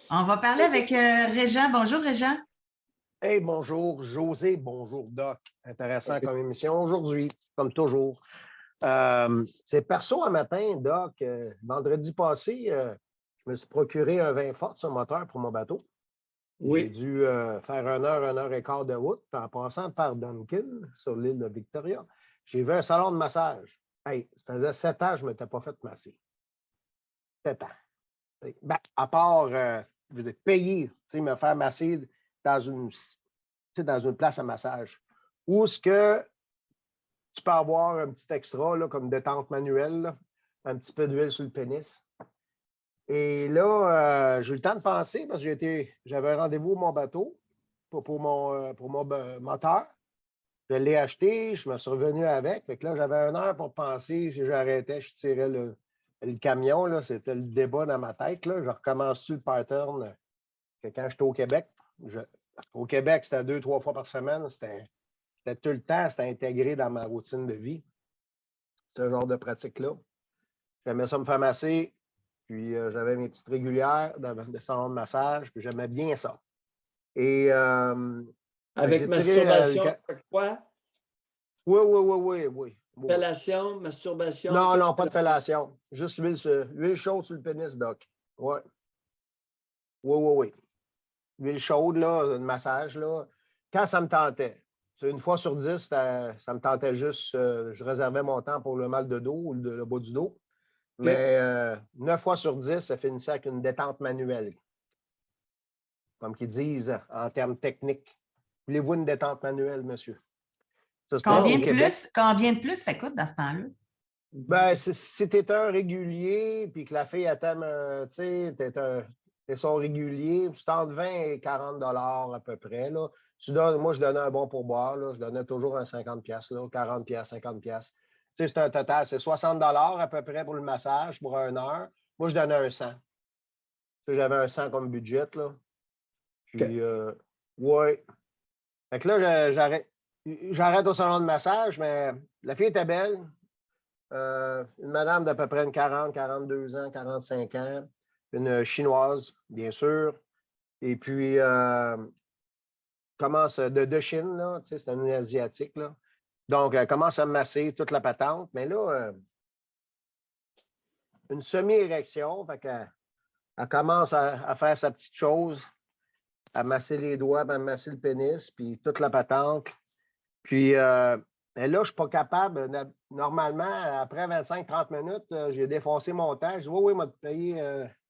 On va parler avec Régent. Bonjour, Régent. Hey, bonjour, José. Bonjour, Doc. Intéressant comme émission aujourd'hui, comme toujours. C'est perso un matin, Doc. Vendredi passé, je me suis procuré un vin fort sur moteur pour mon bateau. J'ai Oui. dû faire 1 heure et quart de route en passant par Duncan sur l'île de Victoria. J'ai vu un salon de massage. Hey, ça faisait 7 ans que je ne m'étais pas fait masser. 7 ans. Ben, à part, vous êtes payé, me faire masser dans une place à massage. Ou est-ce que tu peux avoir un petit extra, là, comme détente manuelle, là, un petit peu d'huile sur le pénis. Et là, j'ai eu le temps de penser parce que j'avais un rendez-vous pour mon bateau, pour mon moteur. Je l'ai acheté, je me suis revenu avec. Fait que là, j'avais 1 heure pour penser. Si j'arrêtais, je tirais le camion. Là, c'était le débat dans ma tête. Là. Je recommence le pattern que quand j'étais au Québec. Au Québec, c'était 2, 3 fois par semaine. C'était tout le temps, c'était intégré dans ma routine de vie. Ce genre de pratique-là. J'aimais ça me faire masser. Puis j'avais mes petites régulières de salon de massage. Puis j'aimais bien ça. Et Avec masturbation à chaque fois? Oui. Fellation, masturbation? Non, pas de fellation. Juste l'huile chaude sur le pénis, Doc. Oui. Oui. L'huile chaude, là, le massage, là, quand ça me tentait. Une fois sur 10, ça me tentait juste, je réservais mon temps pour le mal de dos ou le bas du dos. Mais 9 fois sur 10, ça finissait avec une détente manuelle. Comme qu'ils disent en termes techniques. Voulez-vous une détente manuelle, monsieur? Ça, Combien de plus ça coûte dans ce temps-là? Ben, si tu es un régulier, puis que la fille, elle t'aime, tu sais, t'es son régulier, c'est entre 20 et 40 à peu près. Là. Moi, je donnais un bon pourboire. Là. Je donnais toujours un 50 là, 40 50 Tu sais, c'est un total, c'est 60 à peu près pour le massage, pour 1 heure. Moi, je donnais un 100. Tu sais, j'avais un 100 comme budget, là. Puis, ouais. Fait que là, j'arrête au salon de massage, mais la fille était belle. Une madame d'à peu près 42 ans, 45 ans, une chinoise, bien sûr. Et puis, commence de Chine, là, tu sais, c'est une asiatique, là. Donc, elle commence à me masser toute la patente. Mais là, une semi-érection, fait qu'elle commence à faire sa petite chose, à masser les doigts, à masser le pénis, puis toute la patente. Puis, mais là, je ne suis pas capable. Normalement, après 25-30 minutes, j'ai défoncé mon temps. Je dis, oui, m'a payé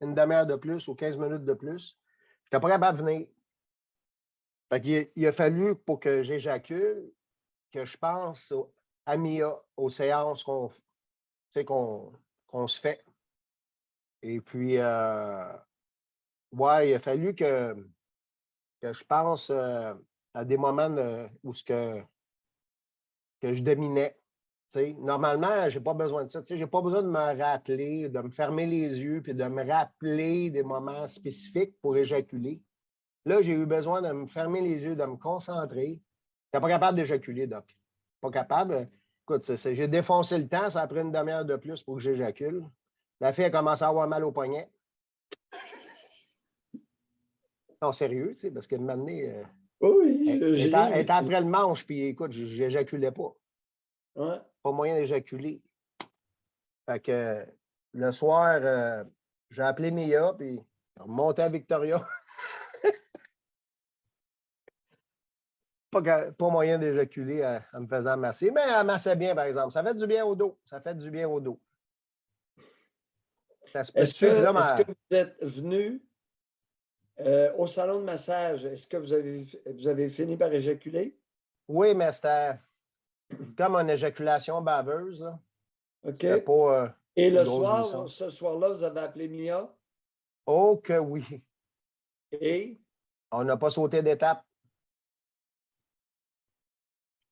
une demi-heure de plus ou 15 minutes de plus. Je n'étais pas capable de venir. Fait qu'il a fallu, pour que j'éjacule, que je pense à Mia, aux séances qu'on se fait. Et puis, ouais, il a fallu que je pense à des moments où que je dominais. T'sais, normalement, je n'ai pas besoin de ça. Je n'ai pas besoin de me rappeler, de me fermer les yeux puis de me rappeler des moments spécifiques pour éjaculer. Là, j'ai eu besoin de me fermer les yeux, de me concentrer. Je n'étais pas capable d'éjaculer, Doc. Pas capable. Écoute, j'ai défoncé le temps, ça a pris une demi-heure de plus pour que j'éjacule. La fille a commencé à avoir mal au poignet. Non, sérieux, parce que maintenant, Oui, elle était après le manche, puis écoute, j'éjaculais pas. Ouais. Pas moyen d'éjaculer. Fait que le soir, j'ai appelé Mia, puis remonté à Victoria. Pas moyen d'éjaculer en me faisant masser, mais elle massait bien, par exemple. Ça fait du bien au dos. Ça fait du bien au dos. Ça se Est-ce peut-tu? que vous êtes venu au salon de massage? Est-ce que vous avez fini par éjaculer? Oui, mais c'était comme une éjaculation baveuse. Là. OK. C'était pas Et le grosse soir, jouissance. ce soir-là, vous avez appelé Mia? Oh que oui. Et? On n'a pas sauté d'étape.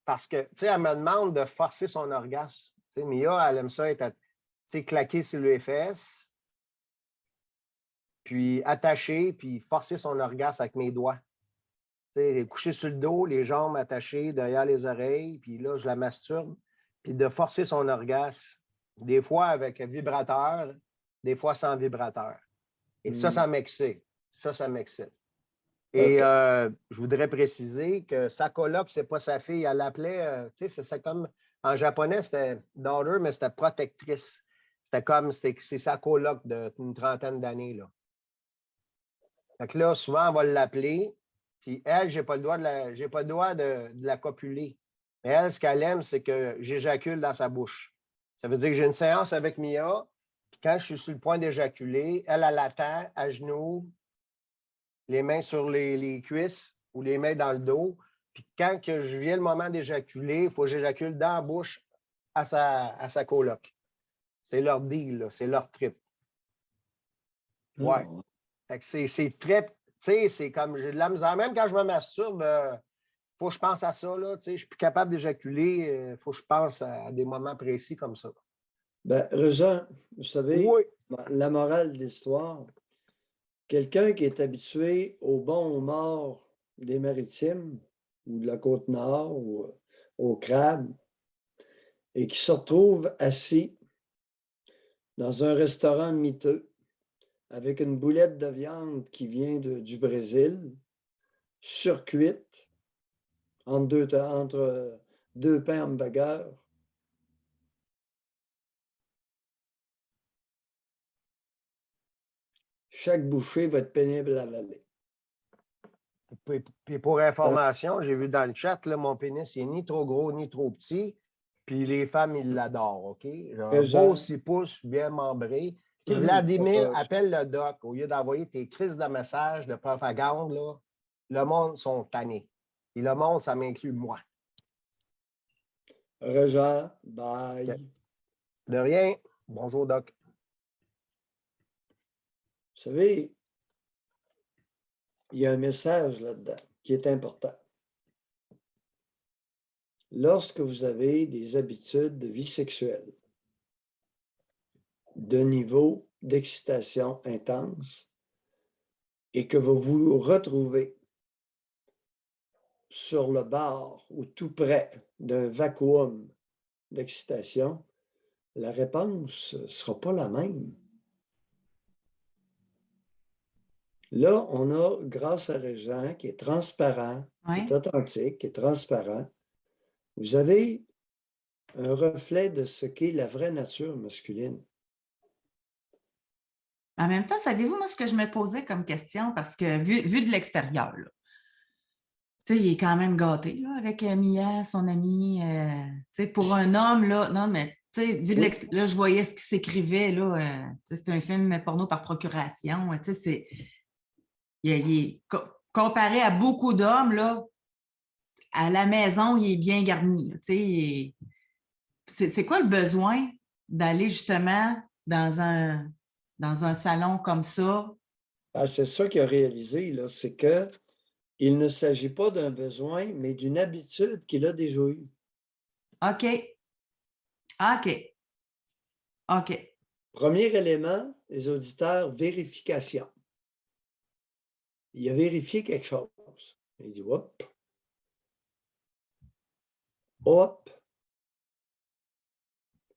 Parce que, tu sais, elle me demande de forcer son orgasme. Tu sais, Mia, elle aime ça être claquée sur les fesses, puis attacher, puis forcer son orgasme avec mes doigts. Tu sais, coucher sur le dos, les jambes attachées derrière les oreilles, puis là, je la masturbe, puis de forcer son orgasme, des fois avec vibrateur, des fois sans vibrateur. Et ça m'excite. Ça m'excite. Et OK. je voudrais préciser que sa coloc, c'est pas sa fille. Elle l'appelait, tu sais, c'est comme, en japonais, c'était daughter, mais c'était protectrice. C'est sa coloc d'une trentaine d'années, là. Fait que là, souvent, on va l'appeler, puis elle, j'ai pas le droit de la copuler. Mais elle, ce qu'elle aime, c'est que j'éjacule dans sa bouche. Ça veut dire que j'ai une séance avec Mia, puis quand je suis sur le point d'éjaculer, elle attend à genoux, les mains sur les cuisses ou les mains dans le dos. Puis quand que je viens le moment d'éjaculer, il faut que j'éjacule dans la bouche à sa coloc. C'est leur deal, là, c'est leur trip. Ouais. Fait que c'est très, tu sais, c'est comme, j'ai de la misère. Même quand je me masturbe, faut que je pense à ça, là, tu sais, je suis plus capable d'éjaculer, il faut que je pense à des moments précis comme ça. Ben, Régent, vous savez, Oui, la morale de l'histoire, quelqu'un qui est habitué au bon mort des Maritimes ou de la Côte-Nord ou au crabe et qui se retrouve assis dans un restaurant miteux avec une boulette de viande qui vient du Brésil, surcuite, entre deux pains hamburgers. Chaque bouchée va être pénible à avaler. puis pour information, j'ai vu dans le chat, là, mon pénis, il n'est ni trop gros ni trop petit. Puis les femmes, ils l'adorent, OK? J'ai un beau Régent, 6 pouces bien membré. Vladimir, appelle le doc. Au lieu d'envoyer tes crises de messages de propagande, là, le monde sont tannés. Et le monde, ça m'inclut moi. Régent, bye. OK. De rien. Bonjour, doc. Vous savez, il y a un message là-dedans qui est important. Lorsque vous avez des habitudes de vie sexuelle de niveau d'excitation intense et que vous vous retrouvez sur le bord ou tout près d'un vacuum d'excitation, la réponse ne sera pas la même. Là, on a, grâce à Régent, qui est transparent, qui est Oui. authentique, qui est transparent, vous avez un reflet de ce qu'est la vraie nature masculine. En même temps, savez-vous, moi, ce que je me posais comme question, parce que vu de l'extérieur, là, tu sais, il est quand même gâté là, avec Mia, son amie. Tu sais, pour un homme, là, non, mais tu sais, vu de Oui. l'extérieur, là, je voyais ce qui s'écrivait, là. Tu sais, c'est un film porno par procuration. Tu sais, comparé à beaucoup d'hommes, là, à la maison, il est bien garni. Là, tu sais, c'est quoi le besoin d'aller justement dans un salon comme ça? Ah, c'est ça qu'il a réalisé, là, c'est qu'il ne s'agit pas d'un besoin, mais d'une habitude qu'il a déjà eue. OK. OK. OK. Premier élément, les auditeurs, vérification. Il a vérifié quelque chose. Il dit, hop, hop.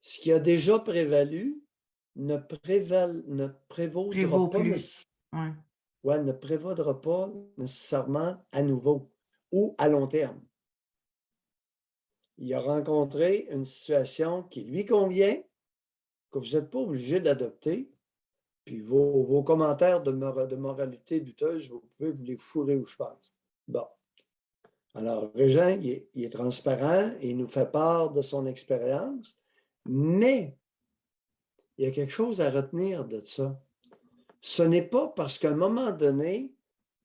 Ce qui a déjà prévalu ne Prévaut prévaudra pas plus. Ouais. ouais, ne prévaudra pas nécessairement à nouveau ou à long terme. Il a rencontré une situation qui lui convient, que vous n'êtes pas obligé d'adopter, puis vos commentaires de moralité douteuse, vous pouvez vous les fourrer où je pense. Bon. Alors, Régent, il est transparent, il nous fait part de son expérience, mais il y a quelque chose à retenir de ça. Ce n'est pas parce qu'à un moment donné,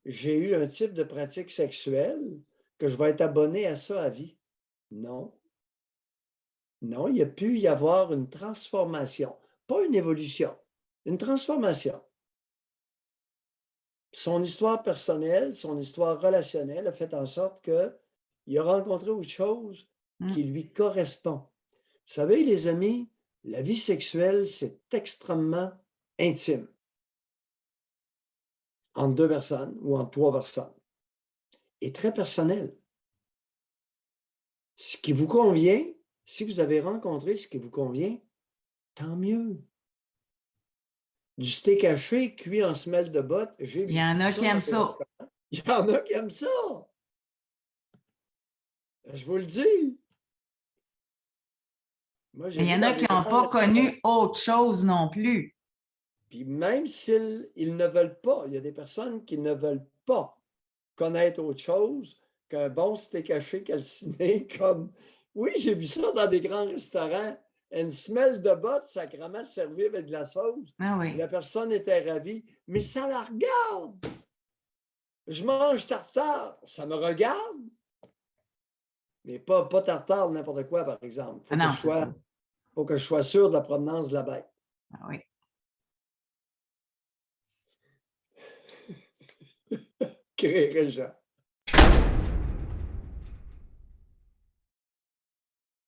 j'ai eu un type de pratique sexuelle que je vais être abonné à ça à vie. Non. Non, il y a pu y avoir une transformation, pas une évolution, une transformation. Son histoire personnelle, son histoire relationnelle a fait en sorte qu'il a rencontré autre chose qui lui correspond. Vous savez, les amis, la vie sexuelle, c'est extrêmement intime entre deux personnes ou entre trois personnes et très personnel. Ce qui vous convient, si vous avez rencontré ce qui vous convient, tant mieux. Du steak haché cuit en semelle de botte. Il y en a qui aiment ça. Il y en a qui aiment ça. Je vous le dis. Moi, Mais il y en a qui n'ont pas connu autre chose non plus. Puis même s'ils ne veulent pas, il y a des personnes qui ne veulent pas connaître autre chose qu'un bon steak haché calciné comme... Oui, j'ai vu ça dans des grands restaurants. Une semelle de botte sacrément servie avec de la sauce. Ah oui. La personne était ravie. Mais ça la regarde. Je mange tartare. Ça me regarde. Mais pas tartare n'importe quoi, par exemple. Faut que je sois sûr de la provenance de la bête. Ah oui. Créer Jean.